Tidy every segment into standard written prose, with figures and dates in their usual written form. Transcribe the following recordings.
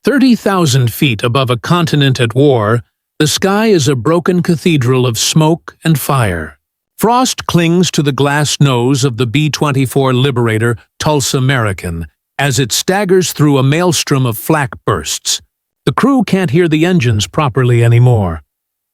30,000 feet above a continent at war, the sky is a broken cathedral of smoke and fire. Frost clings to the glass nose of the B-24 Liberator Tulsa American as it staggers through a maelstrom of flak bursts. The crew can't hear the engines properly anymore.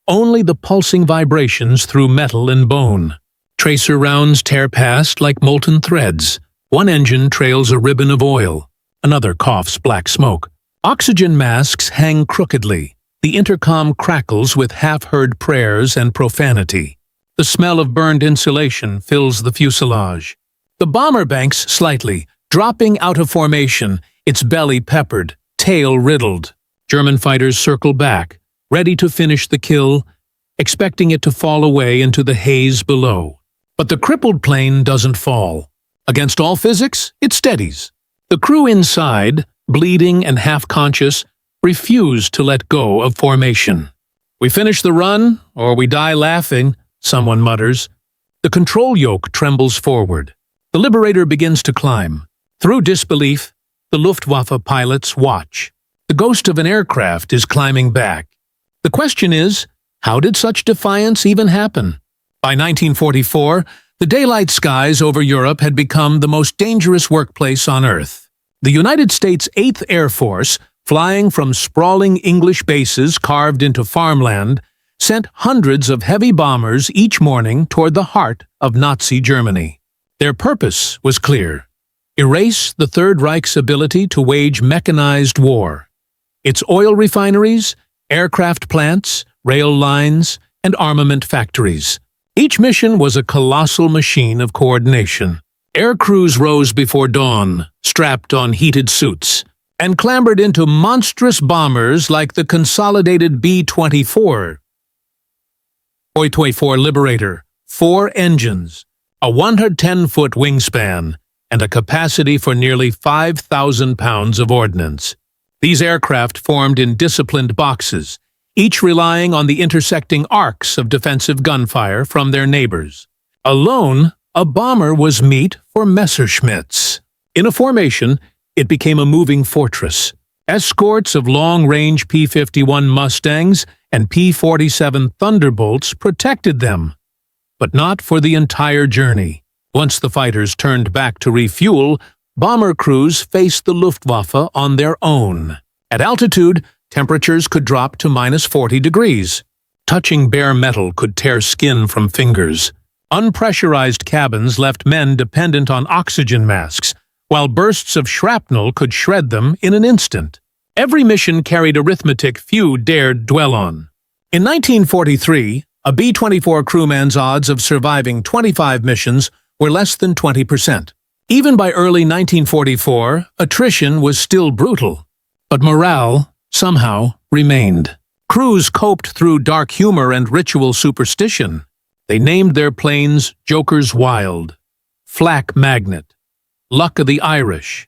Only the pulsing vibrations through metal and bone. Tracer rounds tear past like molten threads. One engine trails a ribbon of oil. Another coughs black smoke. Oxygen masks hang crookedly. The intercom crackles with half-heard prayers and profanity. The smell of burned insulation fills the fuselage. The bomber banks slightly, dropping out of formation, its belly peppered, tail riddled. German fighters circle back, ready to finish the kill, expecting it to fall away into the haze below. But the crippled plane doesn't fall. Against all physics, it steadies. The crew inside, bleeding and half-conscious, refuse to let go of formation. "We finish the run, or we die laughing," someone mutters. The control yoke trembles forward. The Liberator begins to climb. Through disbelief, the Luftwaffe pilots watch. The ghost of an aircraft is climbing back. The question is, how did such defiance even happen? By 1944, the daylight skies over Europe had become the most dangerous workplace on Earth. The United States 8th Air Force, flying from sprawling English bases carved into farmland, sent hundreds of heavy bombers each morning toward the heart of Nazi Germany. Their purpose was clear: erase the Third Reich's ability to wage mechanized war. Its oil refineries, aircraft plants, rail lines, and armament factories. Each mission was a colossal machine of coordination. Air crews rose before dawn, strapped on heated suits, and clambered into monstrous bombers like the consolidated B-24. B-24 Liberator, 4 engines, a 110-foot wingspan, and a capacity for nearly 5,000 pounds of ordnance. These aircraft formed in disciplined boxes, each relying on the intersecting arcs of defensive gunfire from their neighbors. Alone, a bomber was meat for Messerschmitts. In a formation, it became a moving fortress. Escorts of long-range P-51 Mustangs and P-47 Thunderbolts protected them, but not for the entire journey. Once the fighters turned back to refuel, bomber crews faced the Luftwaffe on their own. At altitude, temperatures could drop to -40 degrees. Touching bare metal could tear skin from fingers. Unpressurized cabins left men dependent on oxygen masks, while bursts of shrapnel could shred them in an instant. Every mission carried arithmetic few dared dwell on. In 1943, a B-24 crewman's odds of surviving 25 missions were less than 20%. Even by early 1944, attrition was still brutal. But morale, somehow, remained. Crews coped through dark humor and ritual superstition. They named their planes Joker's Wild, Flak Magnet, Luck of the Irish.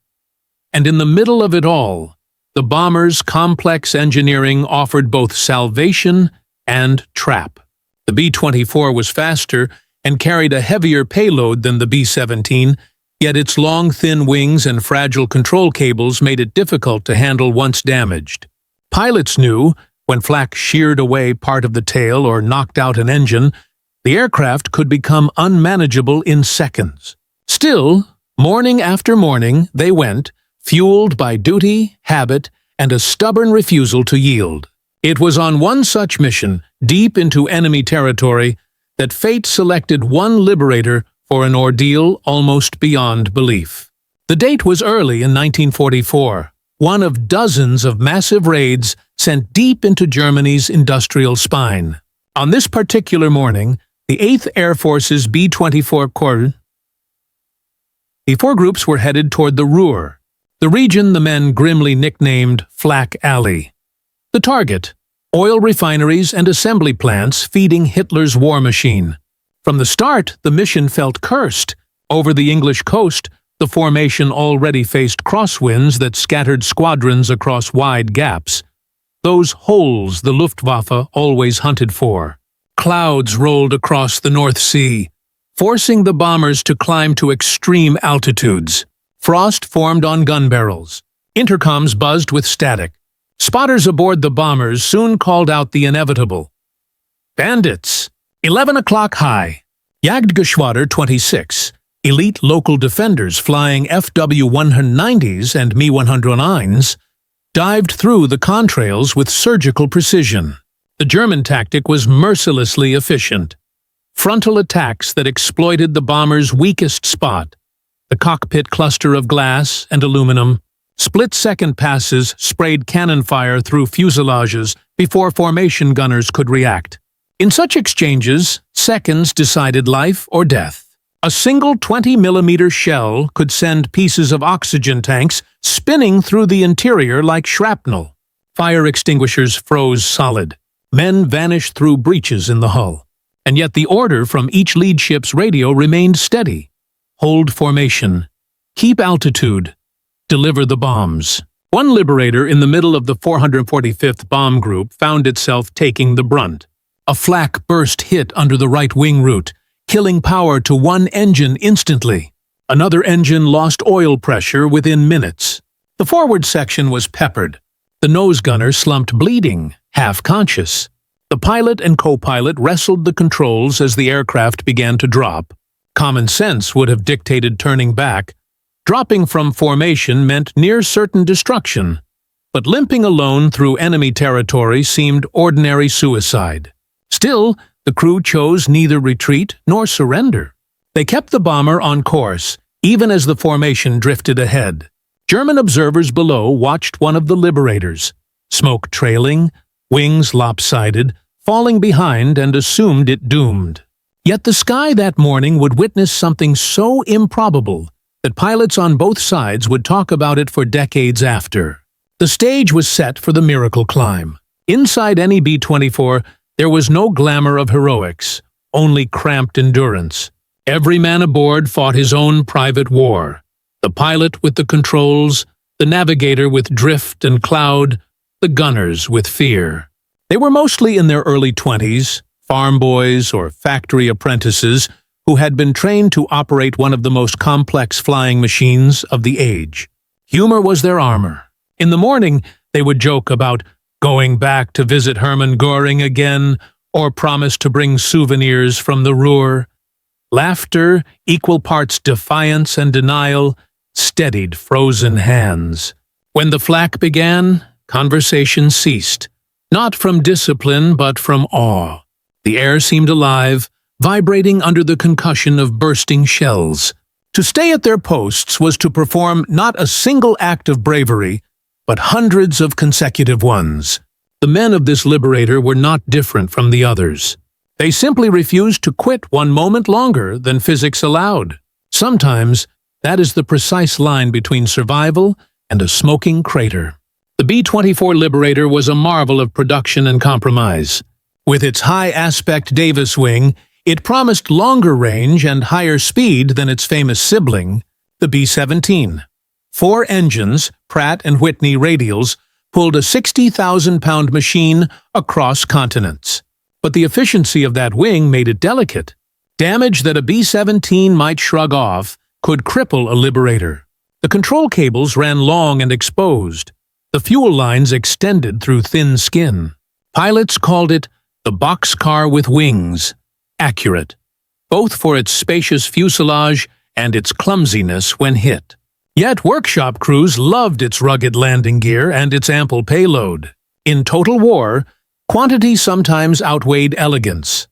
And in the middle of it all, the bomber's complex engineering offered both salvation and trap. The B-24 was faster and carried a heavier payload than the B-17, yet its long, thin wings and fragile control cables made it difficult to handle once damaged. Pilots knew, when flak sheared away part of the tail or knocked out an engine, the aircraft could become unmanageable in seconds. Still, morning after morning, they went, fueled by duty, habit, and a stubborn refusal to yield. It was on one such mission, deep into enemy territory, that fate selected one Liberator for an ordeal almost beyond belief. The date was early in 1944, one of dozens of massive raids sent deep into Germany's industrial spine. On this particular morning, the 8th Air Force's B-24 Corps. The 4 groups were headed toward the Ruhr, the region the men grimly nicknamed Flak Alley. The target: oil refineries and assembly plants feeding Hitler's war machine. From the start, the mission felt cursed. Over the English coast, the formation already faced crosswinds that scattered squadrons across wide gaps. Those holes the Luftwaffe always hunted for. Clouds rolled across the North Sea, forcing the bombers to climb to extreme altitudes. Frost formed on gun barrels. Intercoms buzzed with static. Spotters aboard the bombers soon called out the inevitable. Bandits! 11 o'clock high. Jagdgeschwader 26. Elite local defenders flying FW-190s and Me-109s dived through the contrails with surgical precision. The German tactic was mercilessly efficient. Frontal attacks that exploited the bomber's weakest spot, the cockpit cluster of glass and aluminum. Split-second passes sprayed cannon fire through fuselages before formation gunners could react. In such exchanges, seconds decided life or death. A single 20mm shell could send pieces of oxygen tanks spinning through the interior like shrapnel. Fire extinguishers froze solid. Men vanished through breaches in the hull. And yet the order from each lead ship's radio remained steady. Hold formation. Keep altitude. Deliver the bombs. One Liberator in the middle of the 445th bomb group found itself taking the brunt. A flak burst hit under the right wing root, killing power to one engine instantly. Another engine lost oil pressure within minutes. The forward section was peppered. The nose gunner slumped bleeding, half-conscious. The pilot and co-pilot wrestled the controls as the aircraft began to drop. Common sense would have dictated turning back. Dropping from formation meant near-certain destruction, but limping alone through enemy territory seemed ordinary suicide. Still, the crew chose neither retreat nor surrender. They kept the bomber on course, even as the formation drifted ahead. German observers below watched one of the Liberators, smoke trailing, wings lopsided, falling behind, and assumed it doomed. Yet the sky that morning would witness something so improbable that pilots on both sides would talk about it for decades after. The stage was set for the miracle climb. Inside any B-24, there was no glamour of heroics, only cramped endurance. Every man aboard fought his own private war. The pilot with the controls, the navigator with drift and cloud, the gunners with fear. They were mostly in their early 20s, farm boys or factory apprentices who had been trained to operate one of the most complex flying machines of the age. Humor was their armor. In the morning, they would joke about going back to visit Hermann Göring again, or promise to bring souvenirs from the Ruhr. Laughter, equal parts defiance and denial, steadied frozen hands. When the flak began, conversation ceased, not from discipline but from awe. The air seemed alive, vibrating under the concussion of bursting shells. To stay at their posts was to perform not a single act of bravery, but hundreds of consecutive ones. The men of this Liberator were not different from the others. They simply refused to quit one moment longer than physics allowed. Sometimes, that is the precise line between survival and a smoking crater. The B-24 Liberator was a marvel of production and compromise. With its high-aspect Davis wing, it promised longer range and higher speed than its famous sibling, the B-17. 4 engines, Pratt & Whitney radials, pulled a 60,000-pound machine across continents. But the efficiency of that wing made it delicate. Damage that a B-17 might shrug off could cripple a Liberator. The control cables ran long and exposed. The fuel lines extended through thin skin. Pilots called it the boxcar with wings. Accurate, both for its spacious fuselage and its clumsiness when hit. Yet workshop crews loved its rugged landing gear and its ample payload. In total war, quantity sometimes outweighed elegance.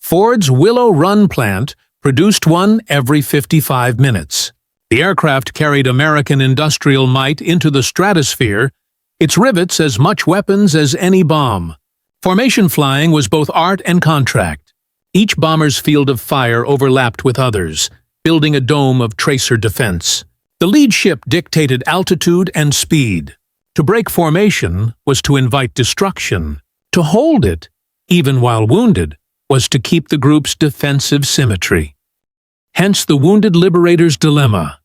Ford's Willow Run plant produced one every 55 minutes. The aircraft carried American industrial might into the stratosphere, its rivets as much weapons as any bomb. Formation flying was both art and contract. Each bomber's field of fire overlapped with others, building a dome of tracer defense. The lead ship dictated altitude and speed. To break formation was to invite destruction. To hold it, even while wounded, was to keep the group's defensive symmetry. Hence the wounded Liberator's dilemma: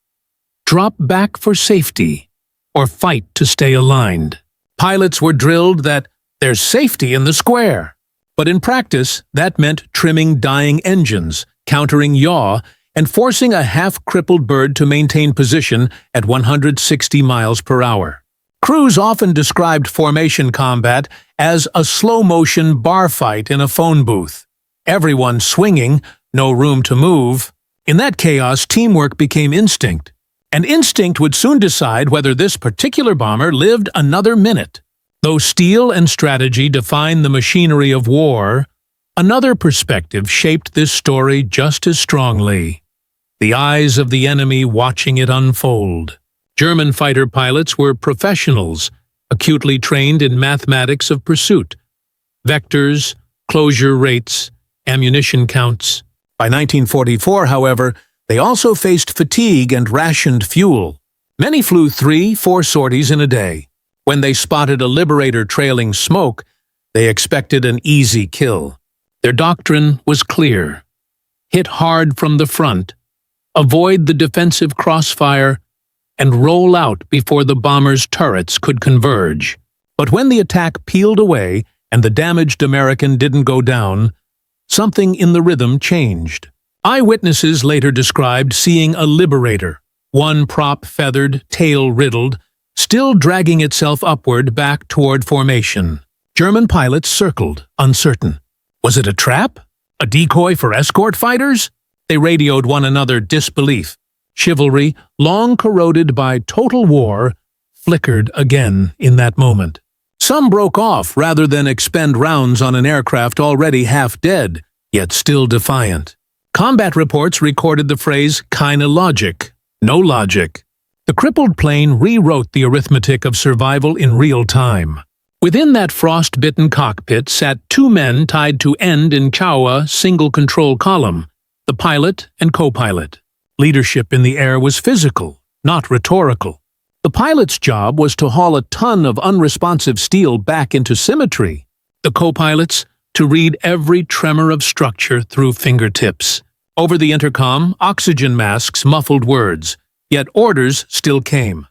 drop back for safety, or fight to stay aligned. Pilots were drilled that there's safety in the square. But in practice, that meant trimming dying engines, countering yaw, and forcing a half-crippled bird to maintain position at 160 miles per hour. Crews often described formation combat as a slow-motion bar fight in a phone booth. Everyone swinging, no room to move. In that chaos, teamwork became instinct, and instinct would soon decide whether this particular bomber lived another minute. Though steel and strategy define the machinery of war, another perspective shaped this story just as strongly. The eyes of the enemy watching it unfold. German fighter pilots were professionals, acutely trained in mathematics of pursuit, vectors, closure rates, ammunition counts. By 1944, however, they also faced fatigue and rationed fuel. Many flew 3-4 sorties in a day. When they spotted a Liberator trailing smoke, they expected an easy kill. Their doctrine was clear. Hit hard from the front, avoid the defensive crossfire, and roll out before the bomber's turrets could converge. But when the attack peeled away and the damaged American didn't go down, something in the rhythm changed. Eyewitnesses later described seeing a Liberator, one prop feathered, tail riddled, still dragging itself upward back toward formation. German pilots circled, uncertain. Was it a trap? A decoy for escort fighters? They radioed one another disbelief. Chivalry, long corroded by total war, flickered again in that moment. Some broke off rather than expend rounds on an aircraft already half dead, yet still defiant. Combat reports recorded the phrase, "kinda logic, no logic." The crippled plane rewrote the arithmetic of survival in real time. Within that frost-bitten cockpit sat two men tied to end in Chaua single control column, the pilot and co-pilot. Leadership in the air was physical, not rhetorical. The pilot's job was to haul a ton of unresponsive steel back into symmetry. The co-pilot's to read every tremor of structure through fingertips. Over the intercom, oxygen masks muffled words, yet orders still came.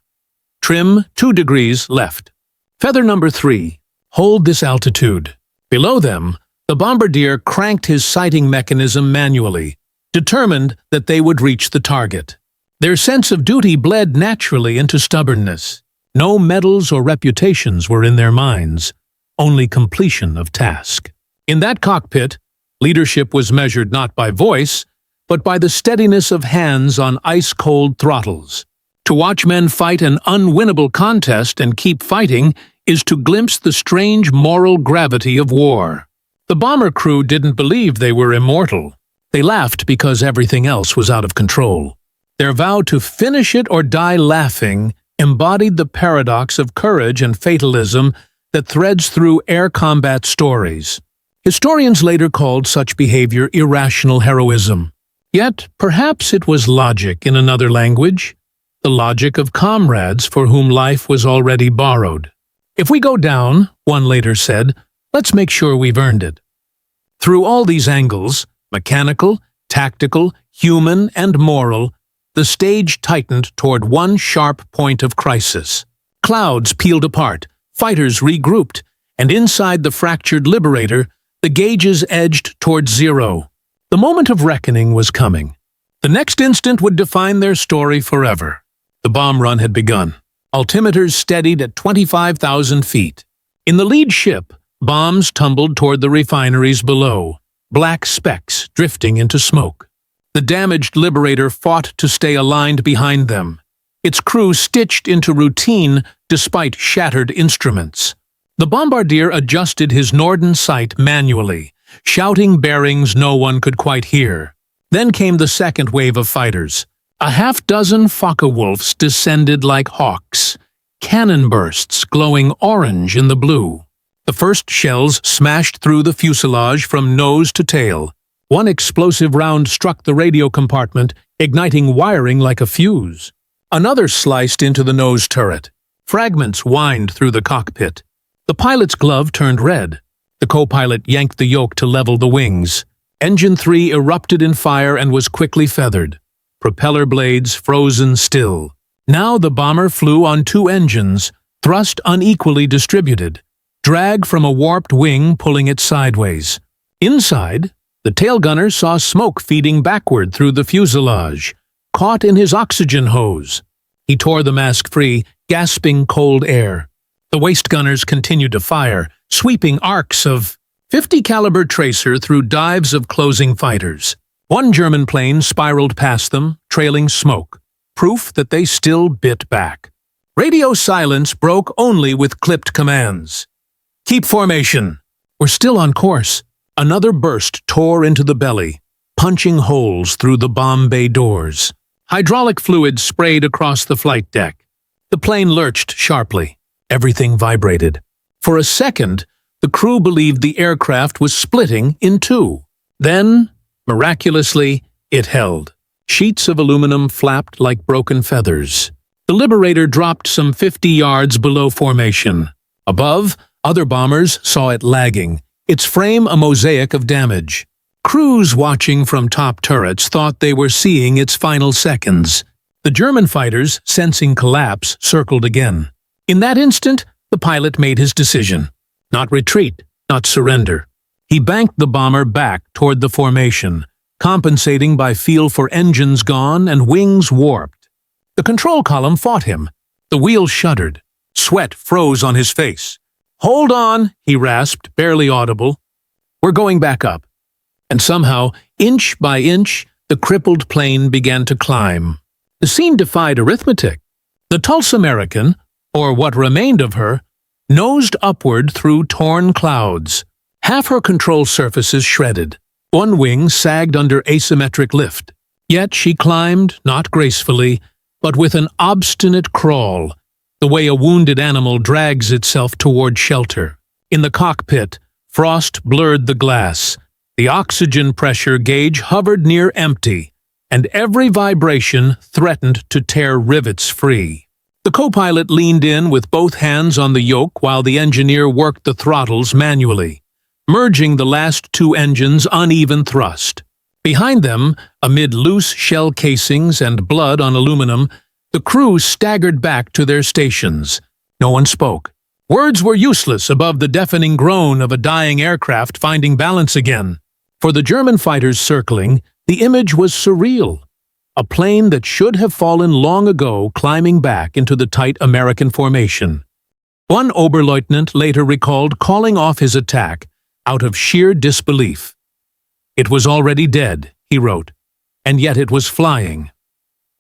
Trim 2 degrees left. Feather number 3. Hold this altitude. Below them, the bombardier cranked his sighting mechanism manually, determined that they would reach the target. Their sense of duty bled naturally into stubbornness. No medals or reputations were in their minds, only completion of task. In that cockpit, leadership was measured not by voice, but by the steadiness of hands on ice-cold throttles. To watch men fight an unwinnable contest and keep fighting is to glimpse the strange moral gravity of war. The bomber crew didn't believe they were immortal. They laughed because everything else was out of control. Their vow to finish it or die laughing embodied the paradox of courage and fatalism that threads through air combat stories. Historians later called such behavior irrational heroism. Yet, perhaps it was logic in another language, the logic of comrades for whom life was already borrowed. If we go down, one later said, let's make sure we've earned it. Through all these angles, mechanical, tactical, human, and moral, the stage tightened toward one sharp point of crisis. Clouds peeled apart, fighters regrouped, and inside the fractured Liberator, the gauges edged toward zero. The moment of reckoning was coming. The next instant would define their story forever. The bomb run had begun. Altimeters steadied at 25,000 feet. In the lead ship, bombs tumbled toward the refineries below, black specks drifting into smoke. The damaged Liberator fought to stay aligned behind them, its crew stitched into routine despite shattered instruments. The bombardier adjusted his Norden sight manually, shouting bearings no one could quite hear. Then came the second wave of fighters. A half-dozen Focke-Wulfs descended like hawks, cannon bursts glowing orange in the blue. The first shells smashed through the fuselage from nose to tail. One explosive round struck the radio compartment, igniting wiring like a fuse. Another sliced into the nose turret. Fragments whined through the cockpit. The pilot's glove turned red. The co-pilot yanked the yoke to level the wings. Engine 3 erupted in fire and was quickly feathered. Propeller blades frozen still. Now the bomber flew on two engines, thrust unequally distributed. Drag from a warped wing pulling it sideways. Inside, the tail gunner saw smoke feeding backward through the fuselage, caught in his oxygen hose. He tore the mask free, gasping cold air. The waist gunners continued to fire, sweeping arcs of 50 caliber tracer through dives of closing fighters. One German plane spiraled past them, trailing smoke, proof that they still bit back. Radio silence broke only with clipped commands. "Keep formation." "We're still on course." Another burst tore into the belly, punching holes through the bomb bay doors. Hydraulic fluid sprayed across the flight deck. The plane lurched sharply. Everything vibrated. For a second, the crew believed the aircraft was splitting in two. Then, miraculously, it held. Sheets of aluminum flapped like broken feathers. The Liberator dropped some 50 yards below formation. Above, other bombers saw it lagging, its frame a mosaic of damage. Crews watching from top turrets thought they were seeing its final seconds. The German fighters, sensing collapse, circled again. In that instant, the pilot made his decision. Not retreat, not surrender. He banked the bomber back toward the formation, compensating by feel for engines gone and wings warped. The control column fought him. The wheels shuddered. Sweat froze on his face. "Hold on," he rasped, barely audible. "We're going back up." And somehow, inch by inch, the crippled plane began to climb. The scene defied arithmetic. The Tulsa American, or what remained of her, nosed upward through torn clouds. Half her control surfaces shredded. One wing sagged under asymmetric lift. Yet she climbed, not gracefully, but with an obstinate crawl, the way a wounded animal drags itself toward shelter. In the cockpit, frost blurred the glass. The oxygen pressure gauge hovered near empty, and every vibration threatened to tear rivets free. The co-pilot leaned in with both hands on the yoke while the engineer worked the throttles manually, merging the last two engines' uneven thrust. Behind them, amid loose shell casings and blood on aluminum, the crew staggered back to their stations. No one spoke. Words were useless above the deafening groan of a dying aircraft finding balance again. For the German fighters circling, the image was surreal. A plane that should have fallen long ago climbing back into the tight American formation. One Oberleutnant later recalled calling off his attack out of sheer disbelief. "It was already dead," he wrote, "and yet it was flying."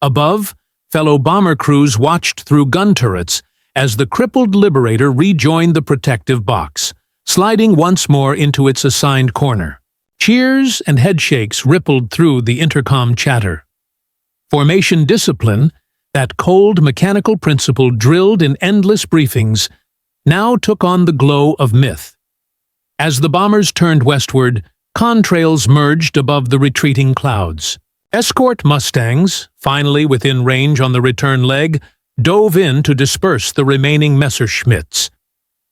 Above, fellow bomber crews watched through gun turrets as the crippled Liberator rejoined the protective box, sliding once more into its assigned corner. Cheers and headshakes rippled through the intercom chatter. Formation discipline, that cold mechanical principle drilled in endless briefings, now took on the glow of myth. As the bombers turned westward, contrails merged above the retreating clouds. Escort Mustangs, finally within range on the return leg, dove in to disperse the remaining Messerschmitts.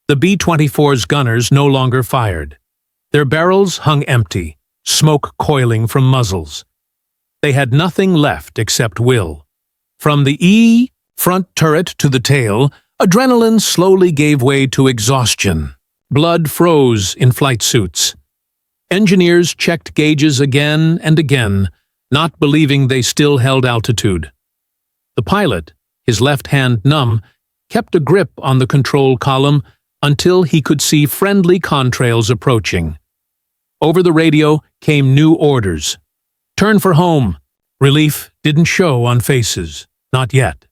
The B-24's gunners no longer fired. Their barrels hung empty, smoke coiling from muzzles. They had nothing left except will. From the E front turret to the tail, adrenaline slowly gave way to exhaustion. Blood froze in flight suits. Engineers checked gauges again and again, not believing they still held altitude. The pilot, his left hand numb, kept a grip on the control column until he could see friendly contrails approaching. Over the radio came new orders. Turn for home. Relief didn't show on faces, not yet.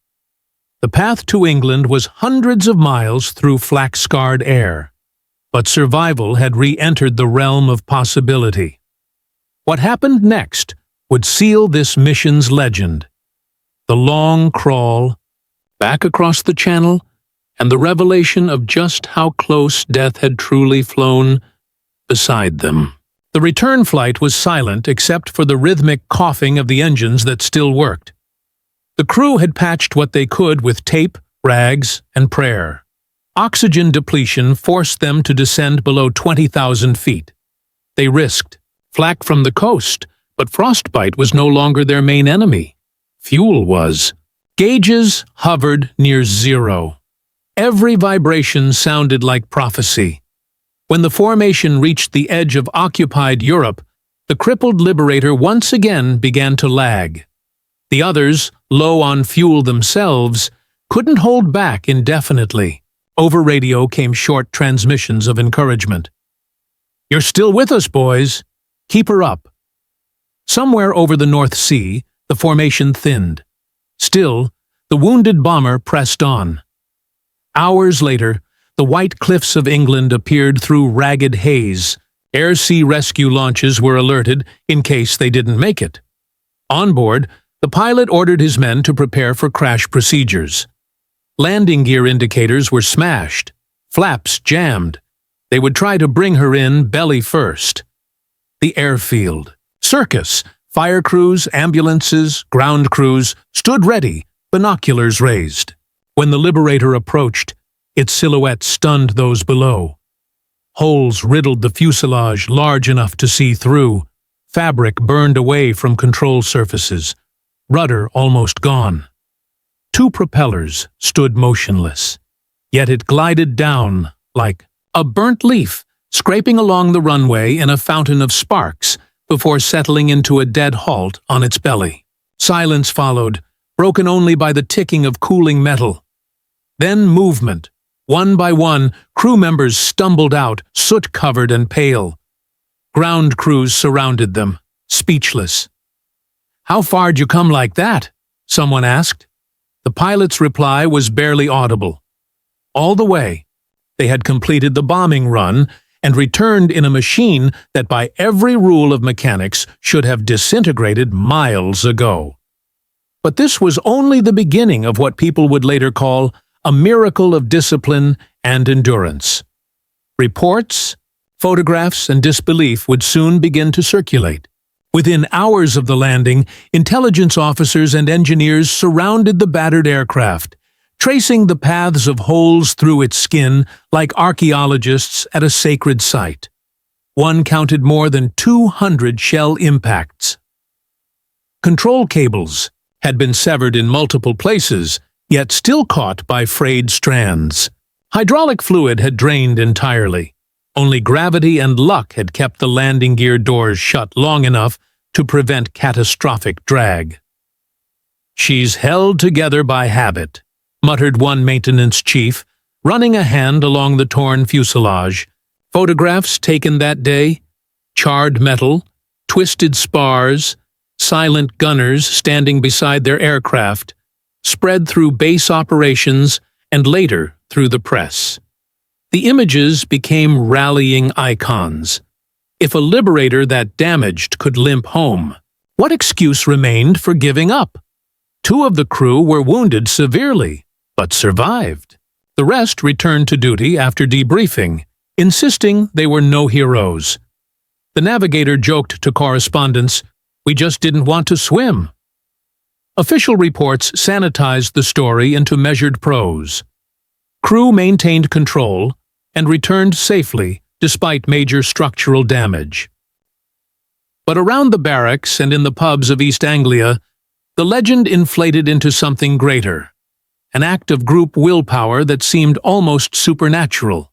The path to England was hundreds of miles through flak-scarred air, but survival had re-entered the realm of possibility. What happened next would seal this mission's legend. The long crawl, back across the channel, and the revelation of just how close death had truly flown beside them. The return flight was silent except for the rhythmic coughing of the engines that still worked. The crew had patched what they could with tape, rags, and prayer. Oxygen depletion forced them to descend below 20,000 feet. They risked flak from the coast, but frostbite was no longer their main enemy. Fuel was. Gauges hovered near zero. Every vibration sounded like prophecy. When the formation reached the edge of occupied Europe, the crippled Liberator once again began to lag. The others, low on fuel themselves, couldn't hold back indefinitely. Over radio came short transmissions of encouragement. "You're still with us, boys. Keep her up." Somewhere over the North Sea, the formation thinned. Still, the wounded bomber pressed on. Hours later, the white cliffs of England appeared through ragged haze. Air-sea rescue launches were alerted in case they didn't make it. On board, the pilot ordered his men to prepare for crash procedures. Landing gear indicators were smashed, flaps jammed. They would try to bring her in belly first. The airfield, circus, fire crews, ambulances, ground crews stood ready, binoculars raised. When the Liberator approached, its silhouette stunned those below. Holes riddled the fuselage large enough to see through. Fabric burned away from control surfaces. Rudder almost gone. Two propellers stood motionless. Yet it glided down like a burnt leaf, scraping along the runway in a fountain of sparks before settling into a dead halt on its belly. Silence followed, broken only by the ticking of cooling metal. Then movement. One by one, crew members stumbled out, soot-covered and pale. Ground crews surrounded them, speechless. "How far'd you come like that?" someone asked. The pilot's reply was barely audible. All the way, they had completed the bombing run and returned in a machine that by every rule of mechanics should have disintegrated miles ago. But this was only the beginning of what people would later call a miracle of discipline and endurance. Reports, photographs, and disbelief would soon begin to circulate. Within hours of the landing, intelligence officers and engineers surrounded the battered aircraft, tracing the paths of holes through its skin like archaeologists at a sacred site. One counted more than 200 shell impacts. Control cables had been severed in multiple places, yet still caught by frayed strands. Hydraulic fluid had drained entirely. Only gravity and luck had kept the landing gear doors shut long enough to prevent catastrophic drag. "She's held together by habit," muttered one maintenance chief, running a hand along the torn fuselage. Photographs taken that day, charred metal, twisted spars, silent gunners standing beside their aircraft, spread through base operations and later through the press. The images became rallying icons. If a Liberator that damaged could limp home, what excuse remained for giving up? Two of the crew were wounded severely, but survived. The rest returned to duty after debriefing, insisting they were no heroes. The navigator joked to correspondents, "We just didn't want to swim." Official reports sanitized the story into measured prose. Crew maintained control and returned safely despite major structural damage. But around the barracks and in the pubs of East Anglia, the legend inflated into something greater, an act of group willpower that seemed almost supernatural.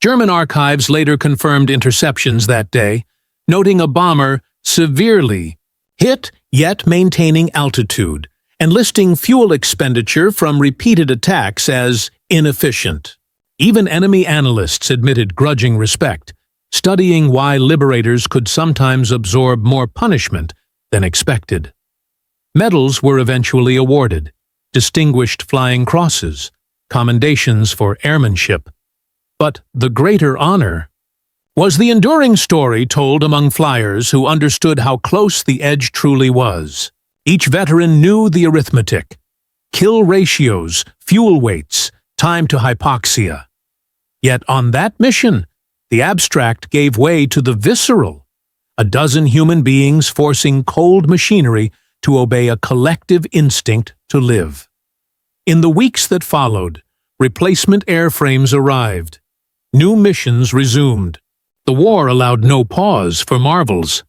German archives later confirmed interceptions that day, noting a bomber severely hit yet maintaining altitude, and listing fuel expenditure from repeated attacks as inefficient. Even enemy analysts admitted grudging respect, studying why Liberators could sometimes absorb more punishment than expected. Medals were eventually awarded, distinguished flying crosses, commendations for airmanship. But the greater honor was the enduring story told among flyers who understood how close the edge truly was. Each veteran knew the arithmetic: kill ratios, fuel weights, time to hypoxia. Yet on that mission, the abstract gave way to the visceral, a dozen human beings forcing cold machinery to obey a collective instinct to live. In the weeks that followed, replacement airframes arrived. New missions resumed. The war allowed no pause for marvels.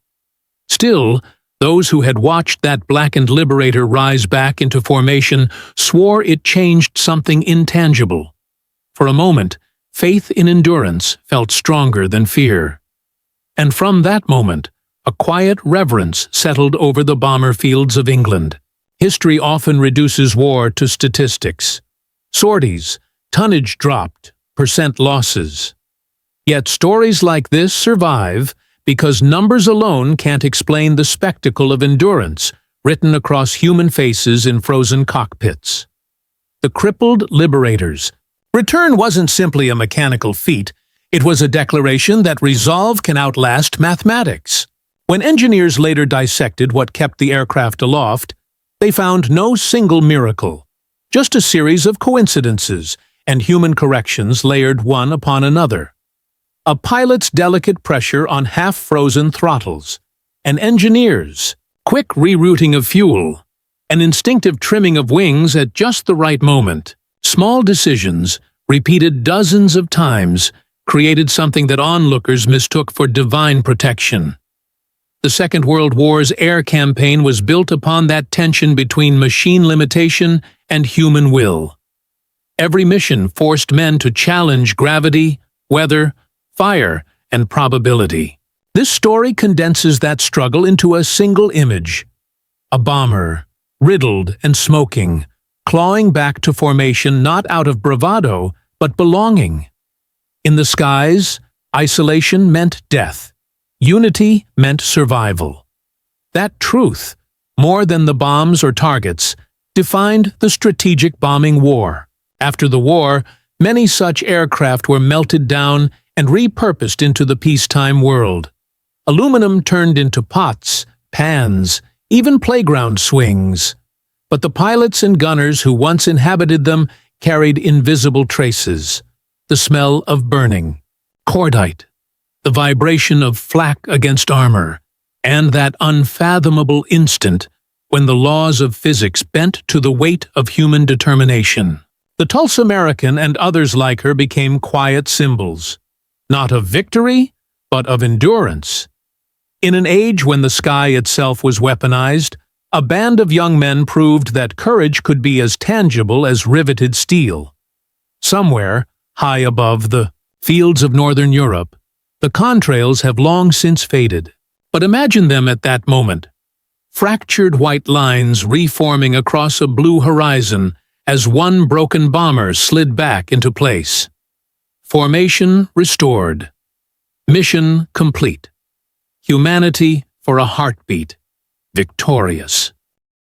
Still, those who had watched that blackened Liberator rise back into formation swore it changed something intangible. For a moment, faith in endurance felt stronger than fear. And from that moment, a quiet reverence settled over the bomber fields of England. History often reduces war to statistics. Sorties, tonnage dropped, percent losses. Yet stories like this survive because numbers alone can't explain the spectacle of endurance written across human faces in frozen cockpits. The crippled liberators. Return wasn't simply a mechanical feat, it was a declaration that resolve can outlast mathematics. When engineers later dissected what kept the aircraft aloft, they found no single miracle, just a series of coincidences and human corrections layered one upon another. A pilot's delicate pressure on half-frozen throttles, an engineer's quick rerouting of fuel, an instinctive trimming of wings at just the right moment. Small decisions, repeated dozens of times, created something that onlookers mistook for divine protection. The Second World War's air campaign was built upon that tension between machine limitation and human will. Every mission forced men to challenge gravity, weather, fire, and probability. This story condenses that struggle into a single image. A bomber, riddled and smoking, clawing back to formation not out of bravado, but belonging. In the skies, isolation meant death. Unity meant survival. That truth, more than the bombs or targets, defined the strategic bombing war. After the war, many such aircraft were melted down and repurposed into the peacetime world. Aluminum turned into pots, pans, even playground swings. But the pilots and gunners who once inhabited them carried invisible traces. The smell of burning, cordite, the vibration of flak against armor, and that unfathomable instant when the laws of physics bent to the weight of human determination. The Tulsa American and others like her became quiet symbols, not of victory, but of endurance. In an age when the sky itself was weaponized, a band of young men proved that courage could be as tangible as riveted steel. Somewhere, high above the fields of northern Europe, the contrails have long since faded. But imagine them at that moment. Fractured white lines reforming across a blue horizon as one broken bomber slid back into place. Formation restored. Mission complete. Humanity for a heartbeat. Victorious.